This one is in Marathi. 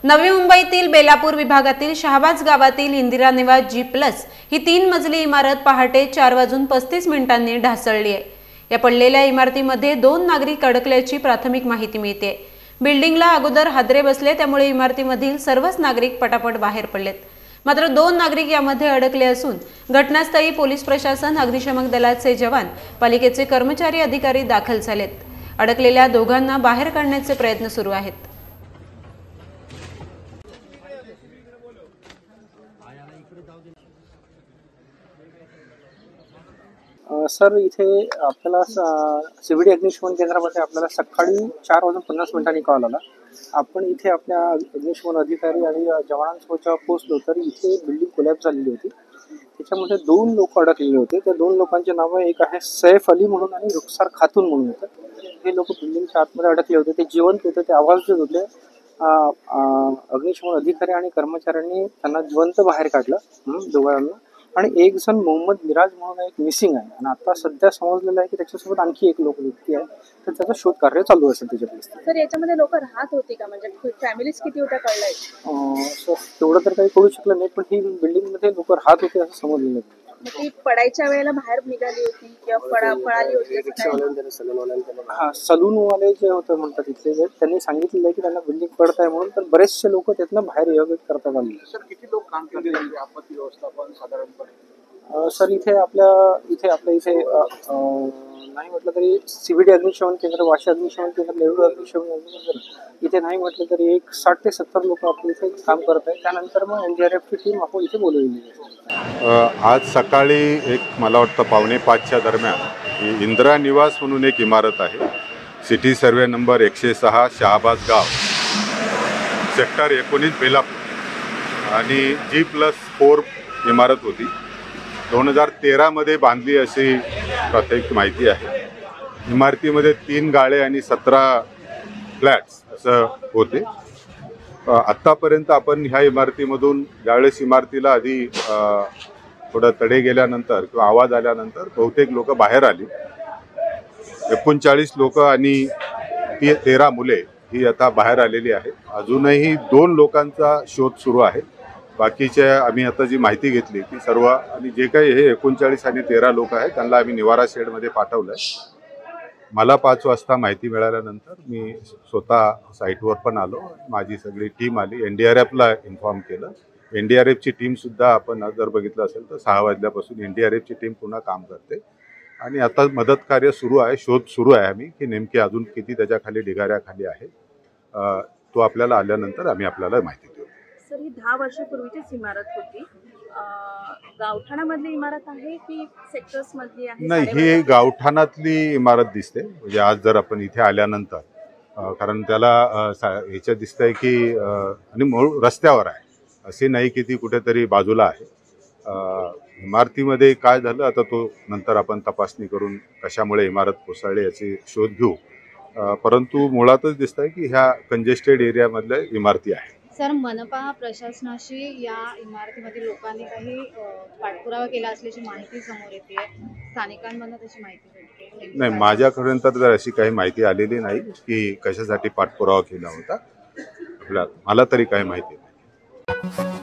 नवी मुंबईतील बेलापूर विभागातील शहाबाज गावातील इंदिरा निवास G+ ही 3 मजली इमारत पहाटे 4:35 ढासळली आहे। या पडलेल्या इमारतीमध्ये 2 नागरिक अडकल्याची प्राथमिक माहिती मिळते। बिल्डिंगला अगोदर हादरे बसले, त्यामुळे इमारतीमधील सर्वच नागरिक पटापट बाहेर पडलेत। मात्र 2 नागरिक यामध्ये अडकले असून घटनास्थळी पोलीस प्रशासन, अग्निशमन दलाचे जवान, पालिकेचे कर्मचारी, अधिकारी दाखल झालेत। अडकलेल्या दोघांना बाहेर काढण्याचे प्रयत्न सुरू आहेत। सर, इथे आपल्याला CVD अग्निशमन केंद्रामध्ये आपल्याला सकाळी 4:50 कॉल आला। आपण इथे आपल्या अग्निशमन अधिकारी आणि जवानांसोबत जेव्हा पोहोचलो तर इथे बिल्डिंग कोलॅप्स झालेली होती। त्याच्यामध्ये 2 लोक अडकलेले होते। त्या 2 लोकांचे नाव एक आहे सैफ अली म्हणून आणि रुखसार खातून म्हणून होतं। हे लोक बिल्डिंगच्या आतमध्ये अडकले होते। ते जिवंत होते, ते आवाज देत होते। अग्निशमन अधिकारी आणि कर्मचाऱ्यांनी त्यांना जिवंत बाहेर काढलं दोघांना। आणि एक जण मोहम्मद मिराज म्हणून एक मिसिंग आहे आणि आता सध्या समजलेलं आहे की त्याच्यासोबत आणखी एक व्यक्ती आहे, तर त्याचं शोध कार्य चालू असेल त्याच्या परिस्थितीत। सर, याच्यामध्ये लोक राहत होते का, म्हणजे फॅमिलीज किती होत्या कळलंय? सर, तेवढं तर काही कळू शकलं नाही, पण ही बिल्डिंग मध्ये लोक राहत होते असं समजलेलं आहे। ती पडायच्या वेळेला बाहेर निघाली होती किंवा पळाली होती? सलूनवाले जे होते म्हणतात तिथले, त्यांनी सांगितलेलं आहे की त्यांना बिल्डिंग पडत आहे म्हणून, तर बरेचसे लोक त्यातनं बाहेर एव्हॅक्युएट करतात आले। सर, किती लोक काम करते आपत्ती व्यवस्थापन साधारणपणे? सर, इथे नाही म्हटलं तरी CVD अग्निशमन केंद्र, वाशी अग्निशमन केंद्र, नेहरू अग्निशमन केंद्र, इथे नाही म्हटलं तरी 60 ते 70 लोक आपल्या इथे काम करत आहेत। त्यानंतर मग NDRF ची टीम आपण इथे बोलवलेली आहे। आज सकाळी मला वाटतं 4:45च्या दरम्यान इंदिरा निवास म्हणून एक इमारत आहे, सिटी सर्वे नंबर 106, शहाबाज गाव, सेक्टर 19, बेलापूर, आणि G+4 इमारत होती। 2013 मध्ये बांधली अशी प्राथमिक माहिती आहे। इमारतीमध्ये 3 गाळे आणि 17 फ्लॅट्स असं होते। आत्तापर्यंत आपण ह्या इमारतीमधून ज्यावेळेस इमारतीला आधी थोडं तडे गेल्यानंतर किंवा आवाज आल्यानंतर बहुतेक लोक बाहेर आली। 39 लोक आणि 13 मुले ही आता बाहेर आलेली आहेत। अजूनही 2 लोकांचा शोध सुरू आहे। बाकीचे आम्ही आता जी माहिती घेतली ती सर्व, आणि जे काही हे 39 आणि 13 लोक आहेत त्यांना आम्ही निवारा शेडमध्ये पाठवलं आहे। मला 5 वाजता माहिती मिळाल्यानंतर मी स्वतः साईटवर पण आलो, माझी सगळी टीम आली, NDRFला इन्फॉर्म केलं। NDRFची टीमसुद्धा आपण जर बघितलं असेल तर 6 वाजल्यापासून NDRFची टीम पुन्हा काम करते आणि आता मदत कार्य सुरू आहे, शोध सुरू आहे आम्ही की नेमके अजून किती त्याच्याखाली ढिगाऱ्याखाली आहेत, तो आपल्याला आल्यानंतर आम्ही आपल्याला माहिती देऊ। सर, ही 10 वर्षापूर्वीचीच इमारत होती, गावठाणामधली इमारत आहे की सेक्टर्स मधली आहे? नाही, ही गावठाणातली इमारत दिसते। म्हणजे आज जर आपण इथे आल्यानंतर, कारण त्याला ह्याच्यात दिसतंय की आणि मूळ रस्त्यावर आहे, असे नाही की ती कुठेतरी बाजूला आहे। इमारतीमध्ये काय झालं आता तो नंतर आपण तपासणी करून कशामुळे इमारत कोसळली याची शोध घेऊ, परंतु मुळातच दिसतंय की ह्या कंजेस्टेड एरियामधल्या इमारती आहेत। सर, मनपा प्रशासनाशी या इमारतीमधील लोकांनी काही पाठपुरावा केला असल्याची माहिती समोर येते, स्थानिकांमधून तशी माहिती भेटते? नाही, माझ्यापर्यंत तर अशी काही माहिती आलेली नाही की कशासाठी पाठपुरावा केला होता, मला तरी काही माहिती नाही।